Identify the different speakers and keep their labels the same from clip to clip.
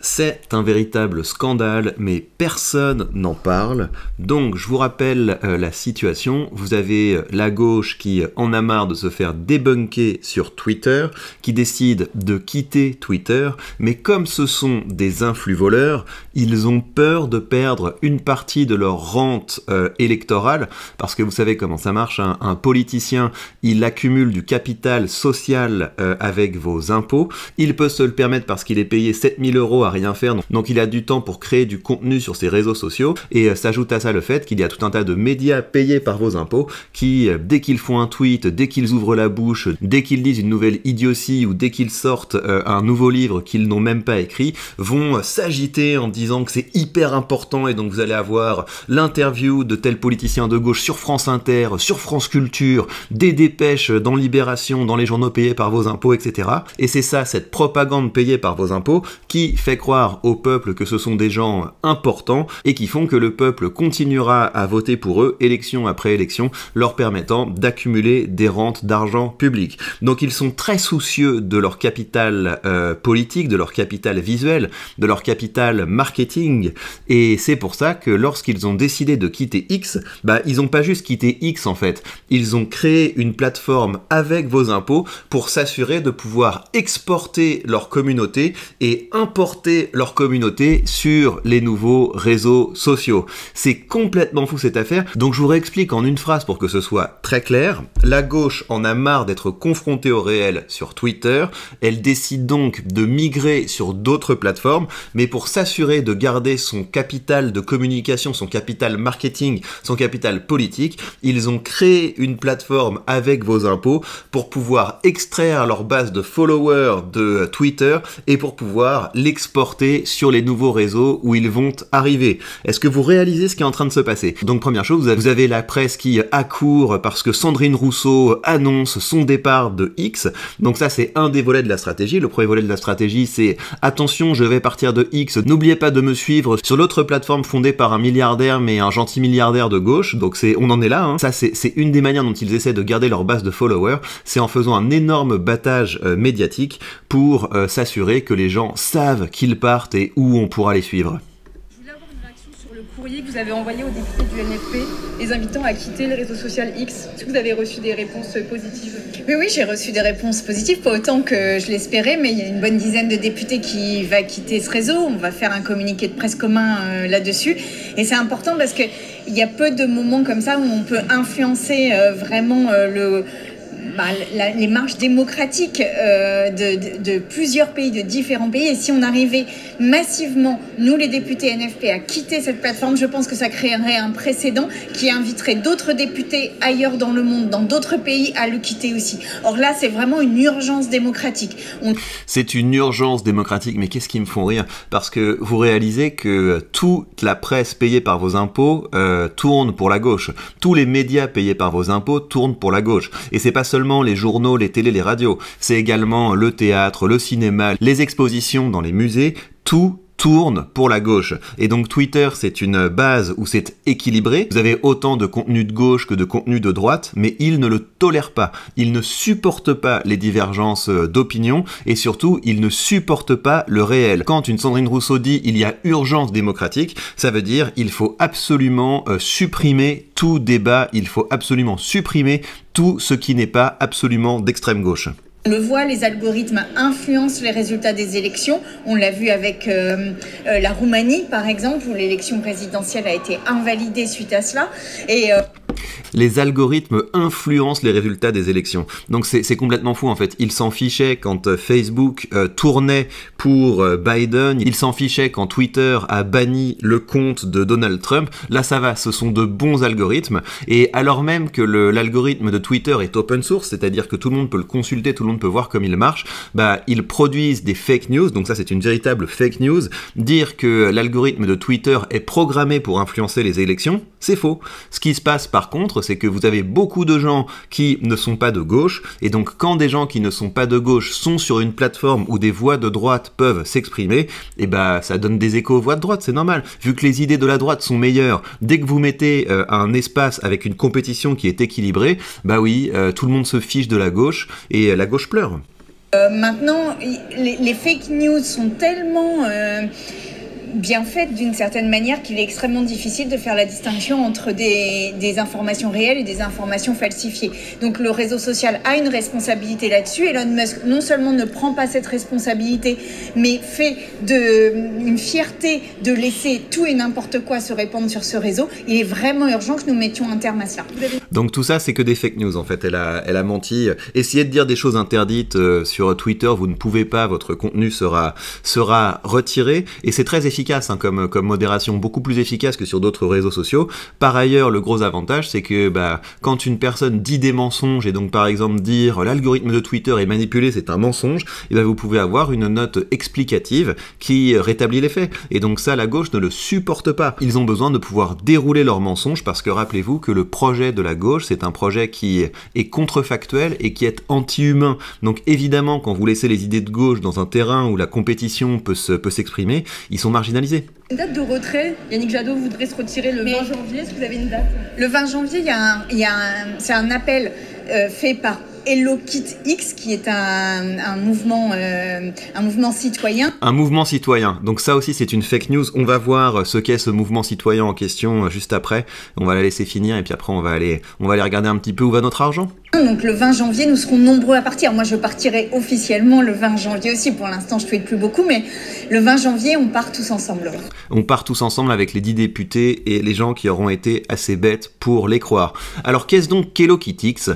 Speaker 1: C'est un véritable scandale, mais personne n'en parle. Donc je vous rappelle la situation. Vous avez la gauche qui en a marre de se faire débunker sur Twitter, qui décide de quitter Twitter, mais comme ce sont des influx voleurs, ils ont peur de perdre une partie de leur rente électorale, parce que vous savez comment ça marche, hein. Un politicien, il accumule du capital social avec vos impôts, il peut se le permettre parce qu'il est payé 7000 € à rien faire, donc il a du temps pour créer du contenu sur ses réseaux sociaux, et s'ajoute à ça le fait qu'il y a tout un tas de médias payés par vos impôts qui, dès qu'ils font un tweet, dès qu'ils ouvrent la bouche, dès qu'ils disent une nouvelle idiotie ou dès qu'ils sortent un nouveau livre qu'ils n'ont même pas écrit, vont s'agiter en disant que c'est hyper important, et donc vous allez avoir l'interview de tel politicien de gauche sur France Inter, sur France Culture, des dépêches dans Libération, dans les journaux payés par vos impôts, etc. Et c'est ça, cette propagande payée par vos impôts, qui fait croire au peuple que ce sont des gens importants et qui font que le peuple continuera à voter pour eux, élection après élection, leur permettant d'accumuler des rentes d'argent public. Donc ils sont très soucieux de leur capital politique, de leur capital visuel, de leur capital marketing, et c'est pour ça que lorsqu'ils ont décidé de quitter X, ils n'ont pas juste quitté X en fait, ils ont créé une plateforme avec vos impôts pour s'assurer de pouvoir exporter leur communauté et importer leur communauté sur les nouveaux réseaux sociaux. C'est complètement fou cette affaire, donc je vous réexplique en une phrase pour que ce soit très clair. La gauche en a marre d'être confrontée au réel sur Twitter, elle décide donc de migrer sur d'autres plateformes, mais pour s'assurer de garder son capital de communication, son capital marketing, son capital politique, ils ont créé une plateforme avec vos impôts pour pouvoir extraire leur base de followers de Twitter et pour pouvoir l'exporter sur les nouveaux réseaux où ils vont arriver. Est-ce que vous réalisez ce qui est en train de se passer? Donc première chose, vous avez la presse qui accourt parce que Sandrine Rousseau annonce son départ de X. Donc ça, c'est un des volets de la stratégie. Le premier volet de la stratégie, c'est attention, je vais partir de X, n'oubliez pas de me suivre sur l'autre plateforme fondée par un milliardaire, mais un gentil milliardaire de gauche. Donc on en est là, hein. Ça, c'est une des manières dont ils essaient de garder leur base de followers, c'est en faisant un énorme battage médiatique pour s'assurer que les gens savent qu'ils partent et où on pourra les suivre.
Speaker 2: Je voulais avoir une réaction sur le courrier que vous avez envoyé aux députés du NFP, les invitant à quitter le réseau social X. Est-ce que vous avez reçu des réponses positives?
Speaker 3: Oui, j'ai reçu des réponses positives, pas autant que je l'espérais, mais il y a une bonne dizaine de députés qui va quitter ce réseau. On va faire un communiqué de presse commun là-dessus. Et c'est important parce qu'il y a peu de moments comme ça où on peut influencer vraiment les marches démocratiques de plusieurs pays, de différents pays. Et si on arrivait massivement, nous les députés NFP, à quitter cette plateforme, je pense que ça créerait un précédent qui inviterait d'autres députés ailleurs dans le monde, dans d'autres pays, à le quitter aussi. Or là, c'est vraiment une urgence démocratique.
Speaker 1: C'est une urgence démocratique, mais qu'est-ce qui me font rire? Parce que vous réalisez que toute la presse payée par vos impôts tourne pour la gauche. Tous les médias payés par vos impôts tournent pour la gauche. Et c'est pas seulement les journaux, les télés, les radios, c'est également le théâtre, le cinéma, les expositions dans les musées, tout tourne pour la gauche. Et donc Twitter, c'est une base où c'est équilibré. Vous avez autant de contenu de gauche que de contenu de droite, mais ils ne le tolèrent pas. Ils ne supportent pas les divergences d'opinion, et surtout, ils ne supportent pas le réel. Quand une Sandrine Rousseau dit « il y a urgence démocratique », ça veut dire il faut absolument supprimer tout débat, il faut absolument supprimer tout ce qui n'est pas absolument d'extrême gauche.
Speaker 3: On le voit, les algorithmes influencent les résultats des élections. On l'a vu avec la Roumanie, par exemple, où l'élection présidentielle a été invalidée suite à cela.
Speaker 1: Les algorithmes influencent les résultats des élections. Donc c'est complètement fou en fait. Ils s'en fichaient quand Facebook tournait pour Biden, ils s'en fichaient quand Twitter a banni le compte de Donald Trump. Là ça va, ce sont de bons algorithmes. Et alors même que l'algorithme de Twitter est open source, c'est-à-dire que tout le monde peut le consulter, tout le monde peut voir comme il marche, ils produisent des fake news, donc ça c'est une véritable fake news. Dire que l'algorithme de Twitter est programmé pour influencer les élections, c'est faux. Ce qui se passe par contre, c'est que vous avez beaucoup de gens qui ne sont pas de gauche, et donc quand des gens qui ne sont pas de gauche sont sur une plateforme où des voix de droite peuvent s'exprimer, et ça donne des échos aux voix de droite, c'est normal. Vu que les idées de la droite sont meilleures, dès que vous mettez un espace avec une compétition qui est équilibrée, tout le monde se fiche de la gauche, et la gauche pleure.
Speaker 3: Maintenant, les fake news sont tellement bien faites d'une certaine manière qu'il est extrêmement difficile de faire la distinction entre des informations réelles et des informations falsifiées. Donc le réseau social a une responsabilité là-dessus. Elon Musk non seulement ne prend pas cette responsabilité, mais fait une fierté de laisser tout et n'importe quoi se répandre sur ce réseau. Il est vraiment urgent que nous mettions un terme à cela.
Speaker 1: Donc tout ça, c'est que des fake news en fait. Elle a menti. Essayez de dire des choses interdites sur Twitter, vous ne pouvez pas, votre contenu sera retiré. Et c'est très efficace comme modération, beaucoup plus efficace que sur d'autres réseaux sociaux. Par ailleurs, le gros avantage, c'est que quand une personne dit des mensonges, et donc par exemple dire l'algorithme de Twitter est manipulé, c'est un mensonge, et vous pouvez avoir une note explicative qui rétablit les faits. Et donc ça, la gauche ne le supporte pas. Ils ont besoin de pouvoir dérouler leurs mensonges, parce que rappelez-vous que le projet de la gauche, c'est un projet qui est contrefactuel et qui est anti-humain. Donc évidemment, quand vous laissez les idées de gauche dans un terrain où la compétition peut s'exprimer, ils sont marginalisés.
Speaker 2: Une date de retrait, Yannick Jadot voudrait se retirer le 20 janvier, est-ce que vous avez une date?
Speaker 3: Le 20 janvier, c'est un appel fait par Hello Kit X, qui est un mouvement citoyen.
Speaker 1: Un mouvement citoyen. Donc ça aussi, c'est une fake news. On va voir ce qu'est ce mouvement citoyen en question juste après. On va la laisser finir et puis après, on va aller regarder un petit peu où va notre argent.
Speaker 3: Donc le 20 janvier, nous serons nombreux à partir. Moi, je partirai officiellement le 20 janvier aussi. Pour l'instant, je ne tweete plus beaucoup, mais le 20 janvier, on part tous ensemble.
Speaker 1: On part tous ensemble avec les 10 députés et les gens qui auront été assez bêtes pour les croire. Alors, qu'est-ce donc qu'Hello Kit X?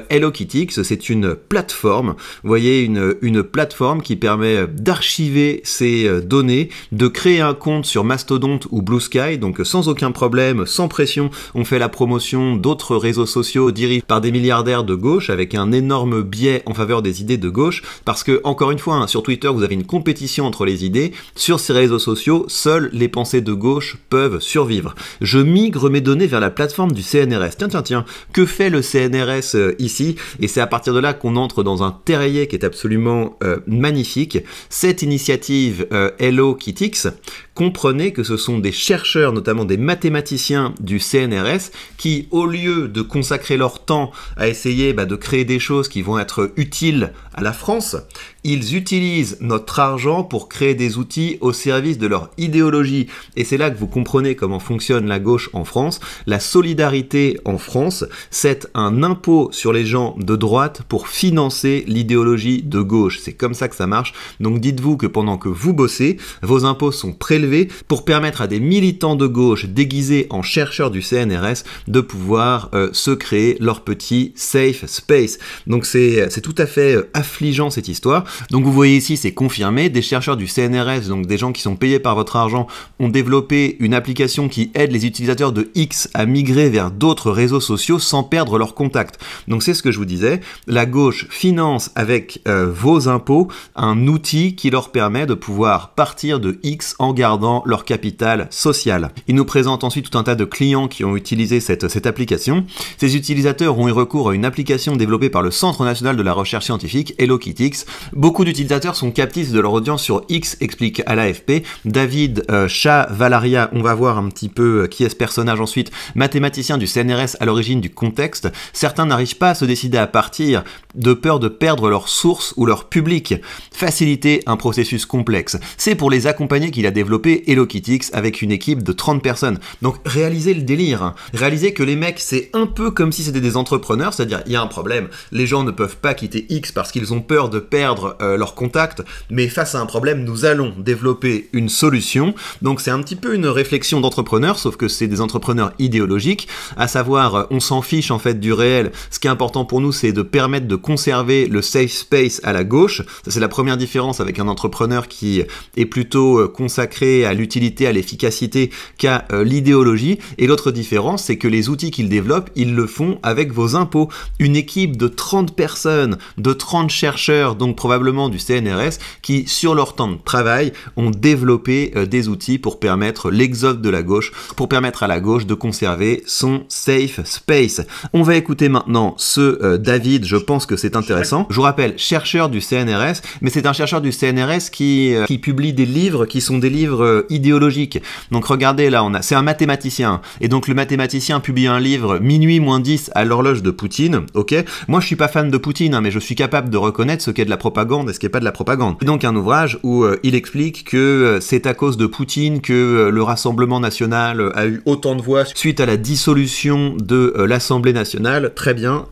Speaker 1: Hello Kit X, c'est une plateforme. Vous voyez, une plateforme qui permet d'archiver ces données, de créer un compte sur Mastodon ou Blue Sky, donc sans aucun problème, sans pression. On fait la promotion d'autres réseaux sociaux dirigés par des milliardaires de gauche avec un énorme biais en faveur des idées de gauche, parce que, encore une fois, sur Twitter, vous avez une compétition entre les idées. Sur ces réseaux sociaux, seules les pensées de gauche peuvent survivre. Je migre mes données vers la plateforme du CNRS. Tiens, que fait le CNRS ici? Et c'est à partir de là qu'on entre dans un terrier qui est absolument magnifique. Cette initiative Hello Kit X, comprenez que ce sont des chercheurs, notamment des mathématiciens du CNRS, qui, au lieu de consacrer leur temps à essayer de créer des choses qui vont être utiles à la France, ils utilisent notre argent pour créer des outils au service de leur idéologie. Et c'est là que vous comprenez comment fonctionne la gauche en France. La solidarité en France, c'est un impôt sur les gens de droite pour financer l'idéologie de gauche. C'est comme ça que ça marche. Donc dites-vous que pendant que vous bossez, vos impôts sont prélevés pour permettre à des militants de gauche déguisés en chercheurs du CNRS de pouvoir se créer leur petit safe space. Donc c'est tout à fait affligeant cette histoire. Donc vous voyez ici, c'est confirmé, des chercheurs du CNRS, donc des gens qui sont payés par votre argent, ont développé une application qui aide les utilisateurs de X à migrer vers d'autres réseaux sociaux sans perdre leur contact. Donc c'est ce que je vous disais, la gauche finance avec vos impôts un outil qui leur permet de pouvoir partir de X en gardant leur capital social. Ils nous présentent ensuite tout un tas de clients qui ont utilisé cette application. Ces utilisateurs ont eu recours à une application développée par le Centre national de la recherche scientifique, Hello Kit X. Beaucoup d'utilisateurs sont captifs de leur audience sur X, explique à l'AFP. David Chavalaria, on va voir un petit peu qui est ce personnage ensuite, mathématicien du CNRS à l'origine du contexte. Certains n'arrivent pas à se décider à partir de peur de perdre leur source ou leur public. Faciliter un processus complexe. C'est pour les accompagner qu'il a développé Hello Kit X avec une équipe de 30 personnes. Donc réalisez le délire. Réalisez que les mecs, c'est un peu comme si c'était des entrepreneurs, c'est-à-dire il y a un problème, les gens ne peuvent pas quitter X parce qu'ils ont peur de perdre leur contact, mais face à un problème, nous allons développer une solution. Donc c'est un petit peu une réflexion d'entrepreneur, sauf que c'est des entrepreneurs idéologiques, à savoir on s'en fiche en fait du réel. Ce qui est important pour nous, c'est de permettre de conserver le safe space à la gauche. Ça, c'est la première différence avec un entrepreneur qui est plutôt consacré à l'utilité, à l'efficacité qu'à l'idéologie. Et l'autre différence, c'est que les outils qu'ils développent, ils le font avec vos impôts. Une équipe de 30 personnes, de 30 chercheurs, donc probablement du CNRS, qui sur leur temps de travail ont développé des outils pour permettre l'exode de la gauche, pour permettre à la gauche de conserver son safe space. On va écouter maintenant ce David, je pense que c'est intéressant. Je vous rappelle, chercheur du CNRS, mais c'est un chercheur du CNRS qui publie des livres qui sont des livres livre idéologique. Donc regardez là, c'est un mathématicien. Et donc le mathématicien publie un livre minuit moins 10 à l'horloge de Poutine, ok? Moi je suis pas fan de Poutine, hein, mais je suis capable de reconnaître ce qu'est de la propagande et ce qui est pas de la propagande. Et donc un ouvrage où il explique que c'est à cause de Poutine que le Rassemblement national a eu autant de voix suite à la dissolution de l'Assemblée nationale. Très bien.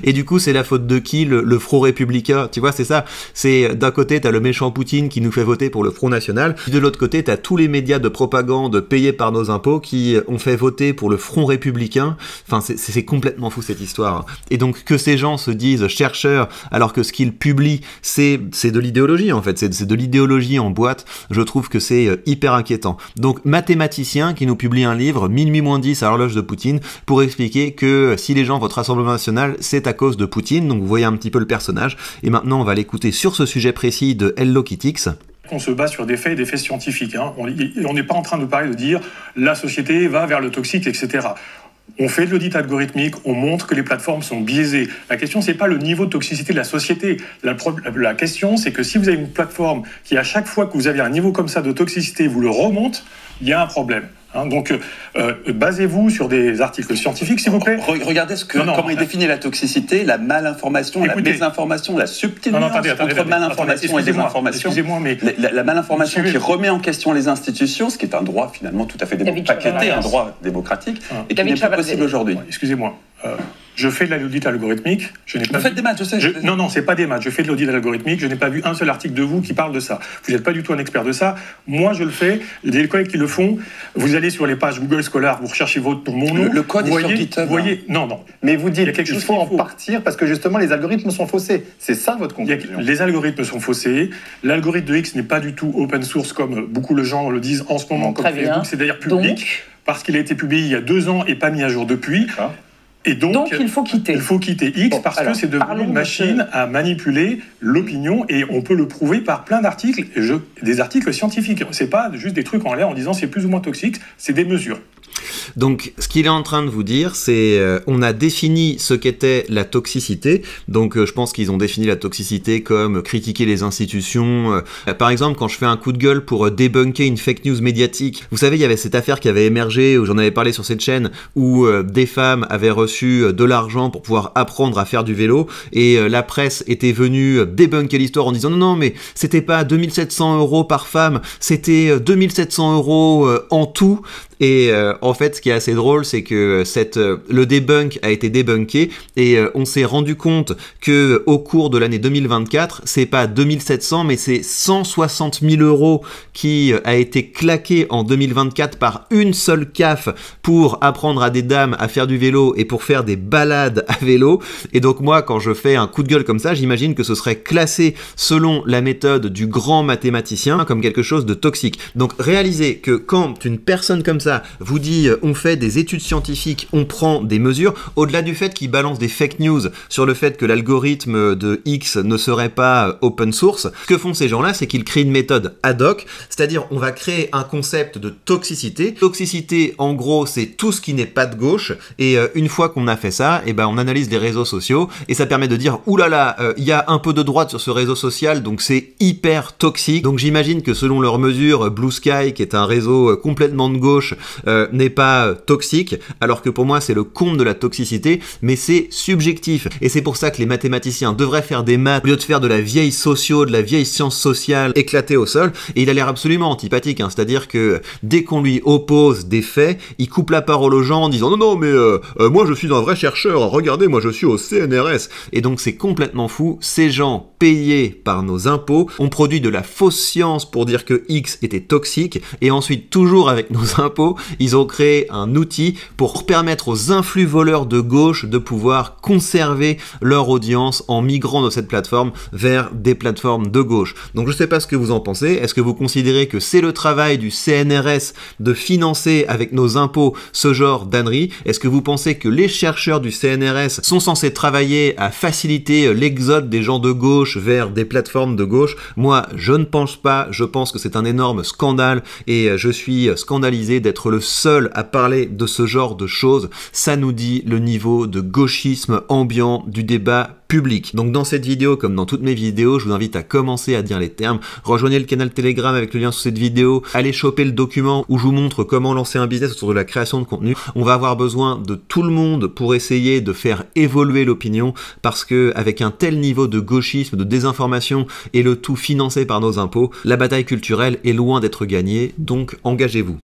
Speaker 1: Et du coup c'est la faute de qui? Le Front républicain, tu vois, c'est ça. C'est d'un côté t'as le méchant Poutine qui nous fait voter pour le Front national, puis de l'autre côté t'as tous les médias de propagande payés par nos impôts qui ont fait voter pour le Front républicain. Enfin c'est complètement fou cette histoire. Et donc que ces gens se disent chercheurs alors que ce qu'ils publient c'est de l'idéologie en fait, c'est de l'idéologie en boîte, je trouve que c'est hyper inquiétant. Donc mathématicien qui nous publie un livre minuit moins 10 à l'horloge de Poutine pour expliquer que si les gens votent Rassemblement national c'est à cause de Poutine. Donc vous voyez un petit peu le personnage. Et maintenant on va l'écouter sur ce sujet précis de Hello Kitix.
Speaker 4: On se base sur des faits et des faits scientifiques. Hein. On n'est pas en train de parler de dire la société va vers le toxique, etc. On fait de l'audit algorithmique, on montre que les plateformes sont biaisées. La question, c'est pas le niveau de toxicité de la société. La question, c'est que si vous avez une plateforme qui, à chaque fois que vous avez un niveau comme ça de toxicité, vous le remonte, il y a un problème. Hein, donc, basez-vous sur des articles scientifiques, s'il vous plaît.
Speaker 5: Regardez comment il définit la toxicité, la malinformation, la désinformation, la subtile nuance entre malinformation et désinformation.
Speaker 4: Excusez-moi, mais
Speaker 5: la malinformation qui remet en question les institutions, ce qui est un droit finalement tout à fait paqueté, un droit démocratique, et qui n'est pas possible aujourd'hui.
Speaker 4: Excusez-moi. Je fais de l'audit algorithmique.
Speaker 5: Vous faites des maths, je sais.
Speaker 4: Non, c'est pas des maths. Je fais de l'audit algorithmique. Je n'ai pas vu un seul article de vous qui parle de ça. Vous n'êtes pas du tout un expert de ça. Moi, je le fais. Il y a des collègues qui le font. Vous allez sur les pages Google Scholar, vous recherchez mon nom.
Speaker 5: Le code est sur GitHub.
Speaker 4: Vous voyez, non.
Speaker 6: Mais vous dites qu'il faut en partir parce que justement les algorithmes sont faussés. C'est ça votre conclusion.
Speaker 4: Les algorithmes sont faussés. L'algorithme de X n'est pas du tout open source comme beaucoup de gens le disent en ce moment, comme Facebook. C'est d'ailleurs public parce qu'il a été publié il y a 2 ans et pas mis à jour depuis. Et donc, il faut quitter. Il faut quitter X parce que c'est devenu une machine à manipuler l'opinion et on peut le prouver par plein d'articles, des articles scientifiques. C'est pas juste des trucs en l'air en disant c'est plus ou moins toxique, c'est des mesures.
Speaker 1: Donc, ce qu'il est en train de vous dire, c'est on a défini ce qu'était la toxicité. Donc, je pense qu'ils ont défini la toxicité comme critiquer les institutions. Par exemple, quand je fais un coup de gueule pour débunker une fake news médiatique, vous savez, il y avait cette affaire qui avait émergé, où j'en avais parlé sur cette chaîne, où des femmes avaient reçu de l'argent pour pouvoir apprendre à faire du vélo, et la presse était venue débunker l'histoire en disant non, mais c'était pas 2700 € par femme, c'était 2700 € en tout. Et en fait, ce qui est assez drôle, c'est que le debunk a été débunké et on s'est rendu compte que au cours de l'année 2024, c'est pas 2700, mais c'est 160 000 € qui a été claqué en 2024 par une seule CAF pour apprendre à des dames à faire du vélo et pour faire des balades à vélo. Et donc moi, quand je fais un coup de gueule comme ça, j'imagine que ce serait classé selon la méthode du grand mathématicien comme quelque chose de toxique. Donc réalisez que quand une personne comme ça vous dit on fait des études scientifiques, on prend des mesures, au-delà du fait qu'ils balancent des fake news sur le fait que l'algorithme de X ne serait pas open source, ce que font ces gens-là, c'est qu'ils créent une méthode ad hoc, c'est-à-dire on va créer un concept de toxicité. Toxicité, en gros, c'est tout ce qui n'est pas de gauche, et une fois qu'on a fait ça, et ben on analyse les réseaux sociaux, et ça permet de dire oulala, il y a un peu de droite sur ce réseau social, donc c'est hyper toxique. Donc j'imagine que selon leurs mesures, Blue Sky, qui est un réseau complètement de gauche, n'est pas toxique, alors que pour moi c'est le comble de la toxicité, mais c'est subjectif. Et c'est pour ça que les mathématiciens devraient faire des maths au lieu de faire de la vieille socio, de la vieille science sociale éclatée au sol. Et il a l'air absolument antipathique, hein. C'est-à-dire que dès qu'on lui oppose des faits, il coupe la parole aux gens en disant non mais moi je suis un vrai chercheur, regardez, moi je suis au CNRS. Et donc c'est complètement fou. Ces gens payés par nos impôts ont produit de la fausse science pour dire que X était toxique, et ensuite toujours avec nos impôts ils ont créé un outil pour permettre aux influx voleurs de gauche de pouvoir conserver leur audience en migrant de cette plateforme vers des plateformes de gauche. Donc je sais pas ce que vous en pensez. Est-ce que vous considérez que c'est le travail du CNRS de financer avec nos impôts ce genre d'ânerie? Est-ce que vous pensez que les chercheurs du CNRS sont censés travailler à faciliter l'exode des gens de gauche vers des plateformes de gauche? Moi, je ne pense pas. Je pense que c'est un énorme scandale et je suis scandalisé d'être être le seul à parler de ce genre de choses, ça nous dit le niveau de gauchisme ambiant du débat public. Donc dans cette vidéo, comme dans toutes mes vidéos, je vous invite à commencer à dire les termes. Rejoignez le canal Telegram avec le lien sous cette vidéo. Allez choper le document où je vous montre comment lancer un business autour de la création de contenu. On va avoir besoin de tout le monde pour essayer de faire évoluer l'opinion, parce que avec un tel niveau de gauchisme, de désinformation et le tout financé par nos impôts, la bataille culturelle est loin d'être gagnée, donc engagez-vous.